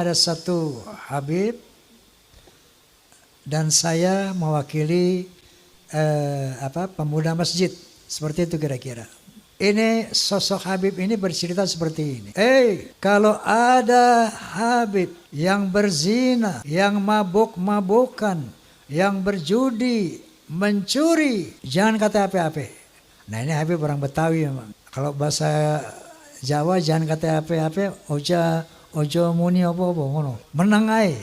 Ada satu Habib dan saya mewakili pemuda masjid. Seperti itu kira-kira. Ini sosok Habib ini bercerita seperti ini. Kalau ada Habib yang berzina, yang mabuk-mabukan, yang berjudi, mencuri, jangan kata apa-apa. Nah ini Habib orang Betawi memang. Kalau bahasa Jawa jangan kata apa-apa, ojo muni apa-apa ngono. Menangai.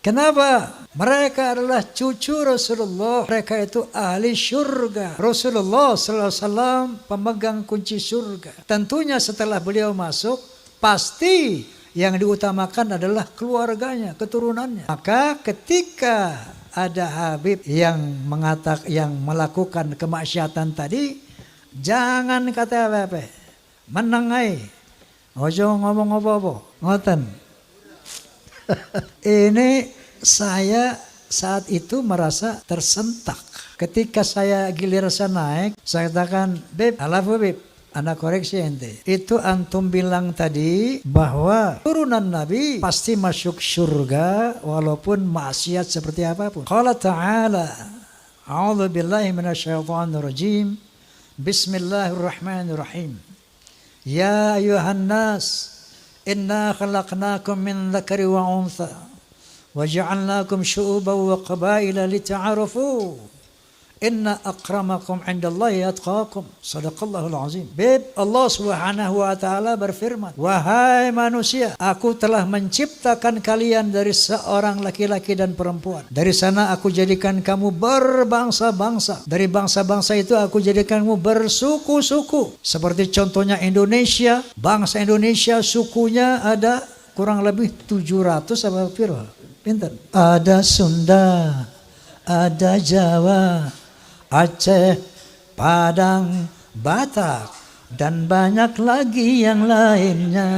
Kenapa? Mereka adalah cucu Rasulullah. Mereka itu ahli surga. Rasulullah SAW pemegang kunci surga. Tentunya setelah beliau masuk, pasti yang diutamakan adalah keluarganya, keturunannya. Maka ketika ada Habib yang melakukan kemaksiatan tadi, jangan kata apa-apa. Menengai. Ojo ngomong apa-apa. Ngoten. Ini saya saat itu merasa tersentak. Ketika saya giliran naik, saya katakan, Beb, alafu Beb, Anda koreksi ente. Itu antum bilang tadi bahwa turunan Nabi pasti masuk surga walaupun maksiat seperti apapun. Qala ta'ala, a'udzu billahi minasyaitonir rajim. Bismillahirrahmanirrahim. Ya ayuhan nas, inna khalaqnakum min dzakari wa untha wa ja'alnakum syu'uban wa qabaila lita'arafu. Inna akramakum indallahi atqakum. Sadaqallahul azim. Beb, Allah Subhanahu wa taala berfirman, wahai manusia, aku telah menciptakan kalian dari seorang laki-laki dan perempuan. Dari sana aku jadikan kamu berbangsa-bangsa. Dari bangsa-bangsa itu aku jadikan kamu bersuku-suku. Seperti contohnya Indonesia, bangsa Indonesia sukunya ada kurang lebih 700 apa piro? Pinten? Ada Sunda, ada Jawa, Aceh, Padang, Batak, dan banyak lagi yang lainnya.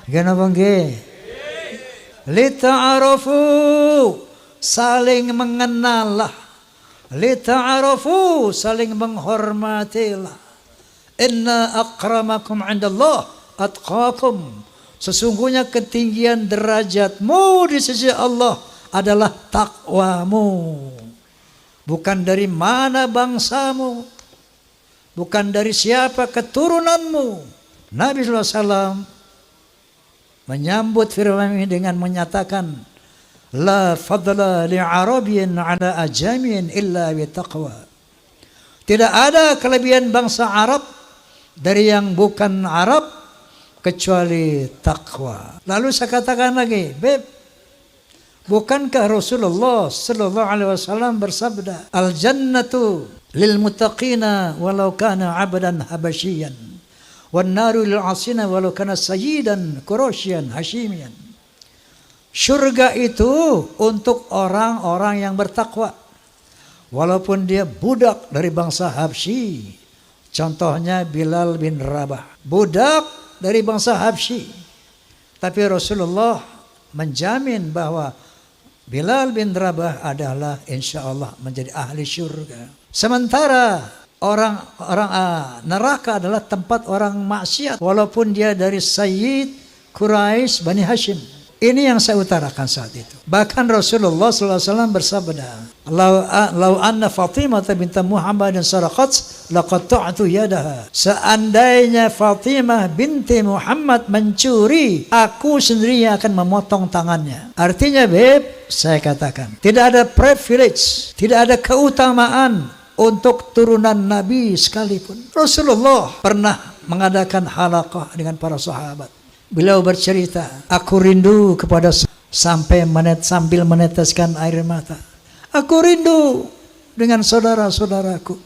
Kenapa nggih? Lita'arafu, saling mengenallah. Lita'arafu, saling menghormatilah. Inna akramakum indallah atqakum. Sesungguhnya ketinggian derajatmu di sisi Allah adalah takwamu. Bukan dari mana bangsamu, bukan dari siapa keturunanmu. Nabi SAW menyambut firman ini dengan menyatakan, La fadla li'arabiyyin ala ajamiyyin illa bitaqwa. Tidak ada kelebihan bangsa Arab dari yang bukan Arab kecuali takwa. Lalu saya katakan lagi, Beb, bukankah Rasulullah sallallahu alaihi wasallam bersabda, Al-jannatu lil muttaqina walau kana 'abdan habasyian wan naru lil 'asina walau kana sayyidan quraisyan hasyimian. Surga itu untuk orang-orang yang bertakwa walaupun dia budak dari bangsa Habsyi. Contohnya Bilal bin Rabah, budak dari bangsa Habsyi. Tapi Rasulullah menjamin bahwa Bilal bin Rabah adalah insya Allah menjadi ahli surga. Sementara orang neraka adalah tempat orang maksiat walaupun dia dari Sayyid Quraisy Bani Hashim. Ini yang saya utarakan saat itu. Bahkan Rasulullah SAW bersabda, Lau anna Fatimah binti Muhammad saraqat laqatta'tu yadaha. Seandainya Fatimah binti Muhammad mencuri, aku sendiri akan memotong tangannya. Artinya, Beb, saya katakan, tidak ada privilege, tidak ada keutamaan untuk turunan Nabi sekalipun. Rasulullah pernah mengadakan halaqah dengan para sahabat. Beliau bercerita, aku rindu kepada sampai sambil meneteskan air mata. Aku rindu dengan saudara-saudaraku.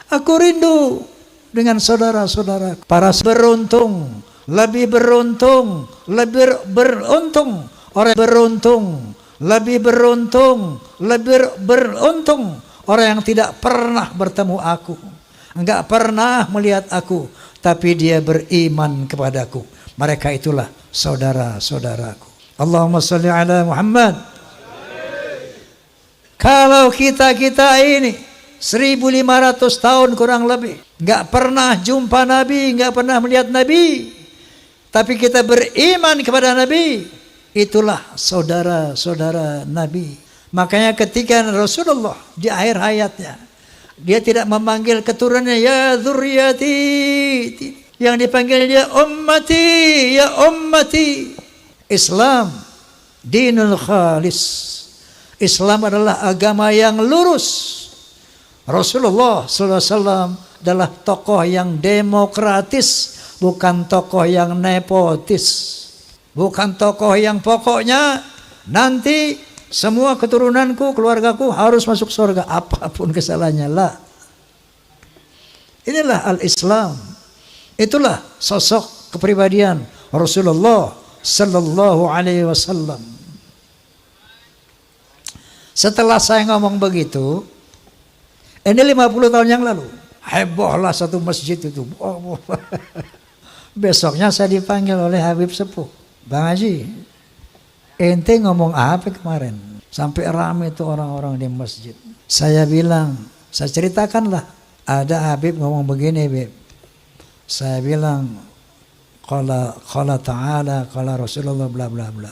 Aku rindu dengan saudara-saudaraku. Para beruntung, lebih beruntung, lebih beruntung. Orang beruntung, lebih beruntung, lebih beruntung. Orang yang tidak pernah bertemu aku, enggak pernah melihat aku, tapi dia beriman kepadaku. Mereka itulah saudara-saudaraku. Allahumma sholli ala Muhammad. Kalau kita ini 1500 tahun kurang lebih nggak pernah jumpa Nabi, nggak pernah melihat Nabi, Tapi kita beriman kepada Nabi, itulah saudara-saudara Nabi. Makanya ketika Rasulullah di akhir hayatnya, dia tidak memanggil keturunannya ya dzurriyyati, yang dipanggil dia ummati, ya ummati. Islam dinul khalis. Islam adalah agama yang lurus. Rasulullah SAW adalah tokoh yang demokratis, bukan tokoh yang nepotis, bukan tokoh yang pokoknya nanti semua keturunanku, keluargaku harus masuk surga apapun kesalahannya. Lah, inilah al-Islam. Itulah sosok kepribadian Rasulullah Sallallahu Alaihi Wasallam. Setelah saya ngomong begitu, ini 50 tahun yang lalu, hebohlah satu masjid itu. Besoknya saya dipanggil oleh Habib Sepuh, Bang Haji, ente ngomong apa kemarin? Sampai ramai itu orang-orang di masjid. Saya bilang, saya ceritakanlah, ada Habib ngomong begini, Habib. Saya bilang, qala ta'ala, qala Rasulullah, bla bla bla.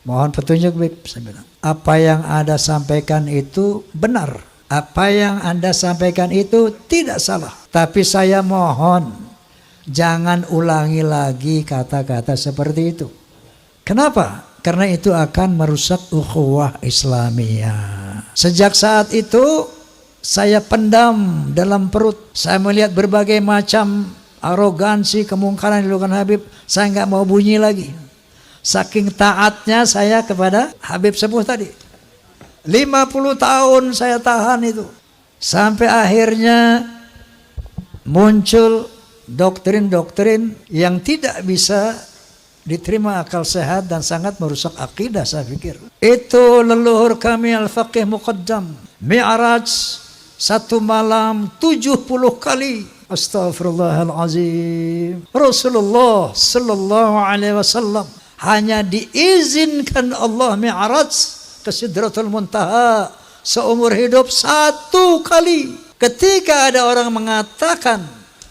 Mohon petunjuk, Habib. Saya bilang, apa yang Anda sampaikan itu benar. Apa yang Anda sampaikan itu tidak salah. Tapi saya mohon, jangan ulangi lagi kata-kata seperti itu. Kenapa? Karena itu akan merusak ukhuwah Islamiyah. Sejak saat itu saya pendam dalam perut. Saya melihat berbagai macam arogansi, kemungkaran yang dilakukan Habib. Saya nggak mau bunyi lagi. Saking taatnya saya kepada Habib Sepuh tadi. 50 tahun saya tahan itu. Sampai akhirnya muncul doktrin-doktrin yang tidak bisa diterima akal sehat dan sangat merusak akidah, saya pikir. Itu leluhur kami Al-Faqih Muqaddam, Mi'raj satu malam 70 kali. Astaghfirullahalazim. Rasulullah Sallallahu Alaihi Wasallam hanya diizinkan Allah Mi'raj ke Sidratul Muntaha seumur hidup 1 kali. Ketika ada orang mengatakan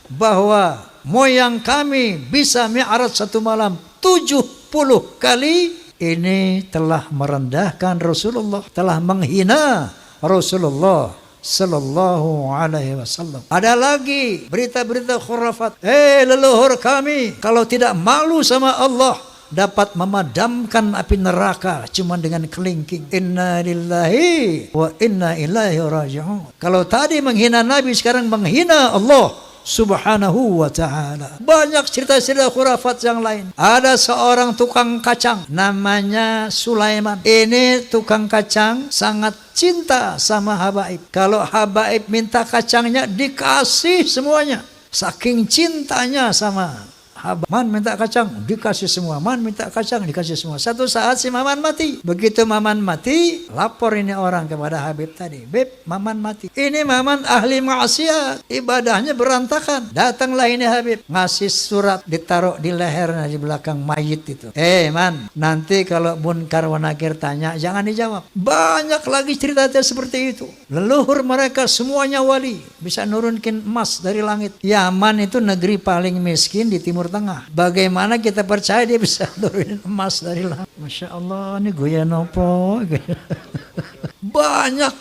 bahwa moyang kami bisa Mi'raj 1 malam 70 kali, ini telah merendahkan Rasulullah, telah menghina Rasulullah Sallallahu Alaihi Wasallam. Ada lagi berita-berita khurafat. Leluhur kami kalau tidak malu sama Allah dapat memadamkan api neraka cuma dengan kelingking. Inna lillahi wa inna ilaihi raji'un. Kalau tadi menghina Nabi, sekarang menghina Allah Subhanahu wa ta'ala. Banyak cerita-cerita khurafat yang lain. Ada seorang tukang kacang namanya Sulaiman. Ini tukang kacang sangat cinta sama habaib. Kalau habaib minta kacangnya dikasih semuanya. Saking cintanya sama habaib. Man minta kacang dikasih semua. Man minta kacang dikasih semua. Satu saat si Maman mati. Begitu Maman mati, lapor ini orang kepada Habib tadi. Beb, Maman mati. Ini Maman ahli maksiat, ibadahnya berantakan. Datanglah ini Habib, ngasih surat, ditaruh di lehernya di belakang mayit itu. Man, nanti kalau Munkar wa Nakir tanya, jangan dijawab. Banyak lagi cerita seperti itu. Leluhur mereka semuanya wali, bisa nurunkin emas dari langit. Yaman itu negeri paling miskin di Timur Tengah. Bagaimana kita percaya dia bisa turunin emas dari langit? Masya Allah, ini goya nopo. Banyak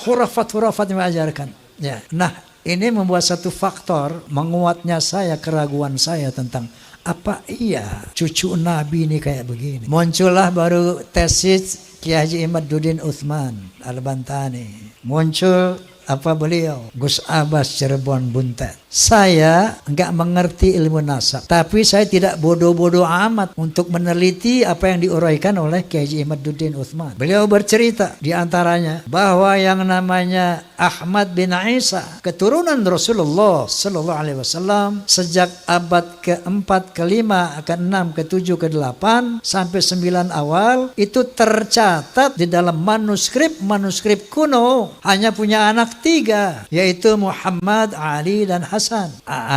khurafat-khurafat yang mengajarkan. Ya. Nah, ini membuat satu faktor menguatnya saya, keraguan saya tentang apa iya cucu Nabi ini kayak begini. Muncullah baru tesis Kiai Haji Imaduddin Utsman Al-Bantani. Muncul apa beliau? Gus Abbas Cirebon Buntet. Saya enggak mengerti ilmu nasab, tapi saya tidak bodoh-bodoh amat untuk meneliti apa yang diuraikan oleh Kiai Haji Imaduddin Utsman. Beliau bercerita di antaranya bahwa yang namanya Ahmad bin Isa, keturunan Rasulullah Sallallahu Alaihi Wasallam, sejak abad ke-4, ke-5, ke-6, ke-7, ke-8 sampai 9 awal itu tercatat di dalam manuskrip kuno, hanya punya anak 3, yaitu Muhammad, Ali dan Hasan.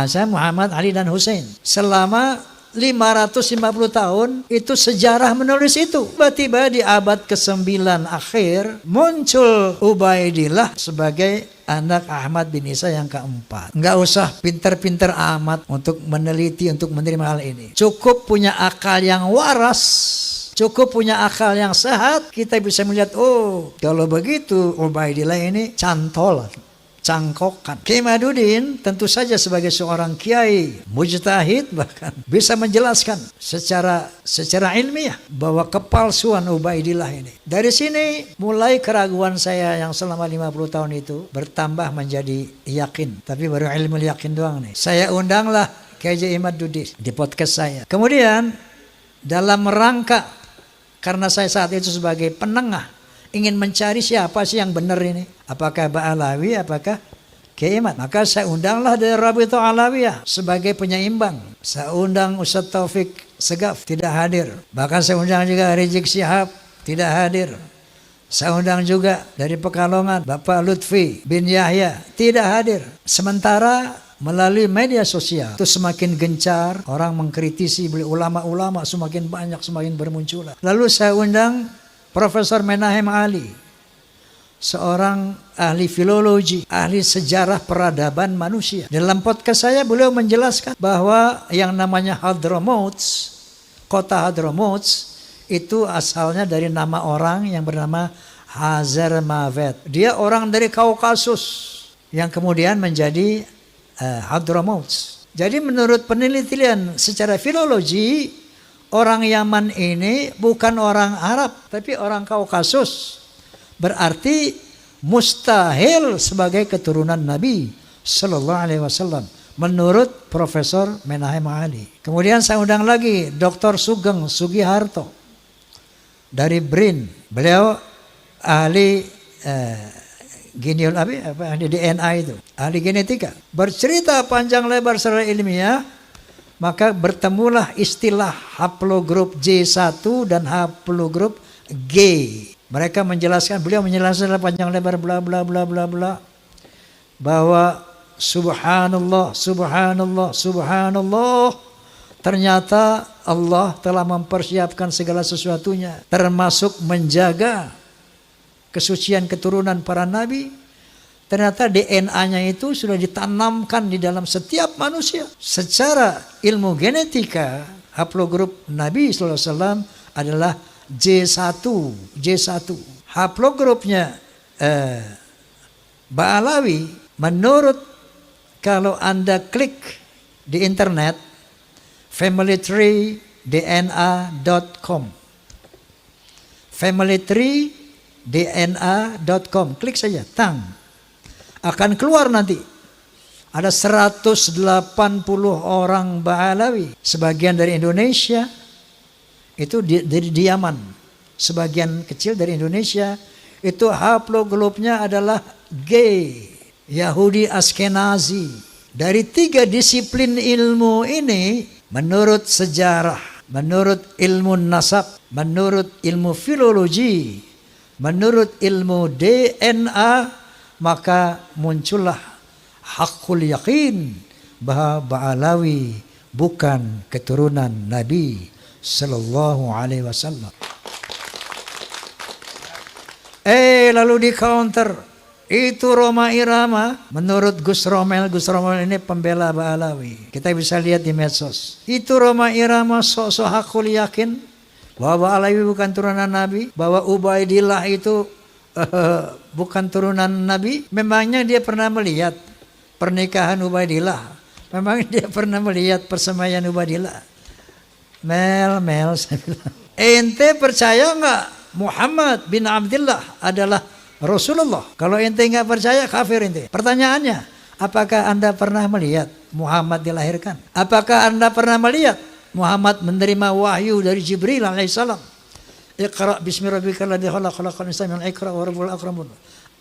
Saya Muhammad, Ali dan Hussein. Selama 550 tahun itu sejarah menulis itu. Tiba-tiba di abad ke-9 akhir muncul Ubaidillah sebagai anak Ahmad bin Isa yang keempat. Nggak usah pinter-pinter amat untuk meneliti, untuk menerima hal ini. Cukup punya akal yang waras, cukup punya akal yang sehat, kita bisa melihat, oh kalau begitu Ubaidillah ini cantol, cangkokan. Kiai Madudin tentu saja sebagai seorang kiai mujtahid bahkan bisa menjelaskan secara ilmiah bahwa kepalsuan Ubaidillah ini. Dari sini mulai keraguan saya yang selama 50 tahun itu bertambah menjadi yakin. Tapi baru ilmu yakin doang nih. Saya undanglah Kiai Madudin di podcast saya. Kemudian dalam rangka karena saya saat itu sebagai penengah ingin mencari siapa sih yang benar ini. Apakah Ba'alawi, apakah Kiai Imad. Maka saya undanglah dari Rabithah Alawiyah sebagai penyeimbang. Saya undang Ustaz Taufik Segaf, tidak hadir. Bahkan saya undang juga Rizik Syihab, tidak hadir. Saya undang juga dari Pekalongan Bapak Lutfi bin Yahya, tidak hadir. Sementara melalui media sosial itu semakin gencar, orang mengkritisi, ulama-ulama semakin banyak, semakin bermunculan. Lalu saya undang Profesor Menahem Ali, seorang ahli filologi, ahli sejarah peradaban manusia. Dalam podcast saya beliau menjelaskan bahwa yang namanya Hadramaut, kota Hadramaut itu asalnya dari nama orang yang bernama Hazarmavet. Dia orang dari Kaukasus yang kemudian menjadi Hadramaut. Jadi menurut penelitian secara filologi, orang Yaman ini bukan orang Arab, tapi orang Kaukasus. Berarti mustahil sebagai keturunan Nabi Sallallahu Alaihi Wasallam menurut Profesor Menahem Ali. Kemudian saya undang lagi Dr. Sugeng Sugiharto dari BRIN. Beliau ahli ahli DNA itu, ahli genetika. Bercerita panjang lebar secara ilmiah, maka bertemulah istilah haplogrup J1 dan haplogrup G. Mereka menjelaskan, beliau menjelaskan panjang lebar bla bla bla bla bla bahwa subhanallah, subhanallah, subhanallah, ternyata Allah telah mempersiapkan segala sesuatunya, termasuk menjaga kesucian keturunan para nabi. Ternyata DNA-nya itu sudah ditanamkan di dalam setiap manusia. Secara ilmu genetika, haplogrup Nabi SAW adalah J1. Haplogrupnya Ba'alawi, menurut kalau Anda klik di internet, familytreedna.com, familytreedna.com, klik saja, akan keluar nanti. Ada 180 orang Ba'alawi, sebagian dari Indonesia, itu dari Yaman, sebagian kecil dari Indonesia, itu haplogrupnya adalah G, Yahudi Askenazi. Dari 3 disiplin ilmu ini, menurut sejarah, menurut ilmu nasab, menurut ilmu filologi, menurut ilmu DNA, maka muncullah hakul yakin bahwa Ba'alawi bukan keturunan Nabi Sallallahu Alaihi Wasallam. Lalu di counter itu Roma Irama, menurut Gus Romel ini pembela Ba'alawi. Kita bisa lihat di medsos. Itu Roma Irama sok-sok hakul yakin bahwa Ba'alawi bukan turunan Nabi, bahwa Ubaidillah itu bukan turunan Nabi. Memangnya dia pernah melihat pernikahan Ubaidillah? Memang dia pernah melihat persemaian Ubaidillah? Mel, saya bilang, ente percaya nggak Muhammad bin Abdullah adalah Rasulullah? Kalau ente nggak percaya, kafir ente. Pertanyaannya, apakah Anda pernah melihat Muhammad dilahirkan? Apakah Anda pernah melihat Muhammad menerima wahyu dari Jibril alaihissalam? Iqra bismi rabbikal ladzi khalaq, khalaqal insana min 'alaq, wa rabbul akramun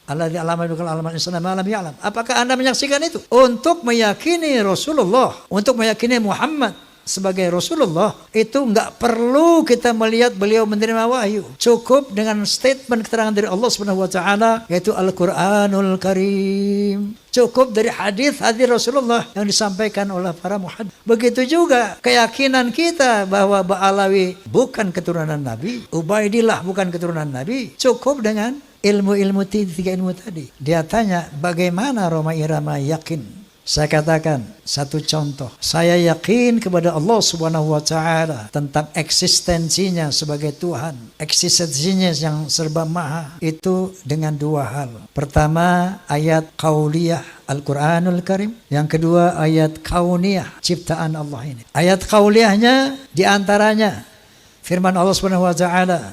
alladzi 'allama bil qalam insana ma lam ya'lam. Apakah Anda menyaksikan itu? Untuk meyakini Rasulullah, untuk meyakini Muhammad sebagai Rasulullah itu nggak perlu kita melihat beliau menerima wahyu. Cukup dengan statement keterangan dari Allah Subhanahu wa taala yaitu Al-Qur'anul Karim. Cukup dari hadis-hadis Rasulullah yang disampaikan oleh para muhaddits. Begitu juga keyakinan kita bahwa Ba'alawi bukan keturunan Nabi, Ubaidillah bukan keturunan Nabi. Cukup dengan ilmu-ilmu tiga ilmu tadi. Dia tanya, bagaimana Roma Irama yakin? Saya katakan satu contoh. Saya yakin kepada Allah Subhanahu wa taala tentang eksistensinya sebagai Tuhan. Eksistensinya yang serba maha itu dengan dua hal. Pertama, ayat qauliyah Al-Qur'anul Karim. Yang kedua, ayat kauniyah, ciptaan Allah ini. Ayat qauliyahnya diantaranya firman Allah Subhanahu wa taala,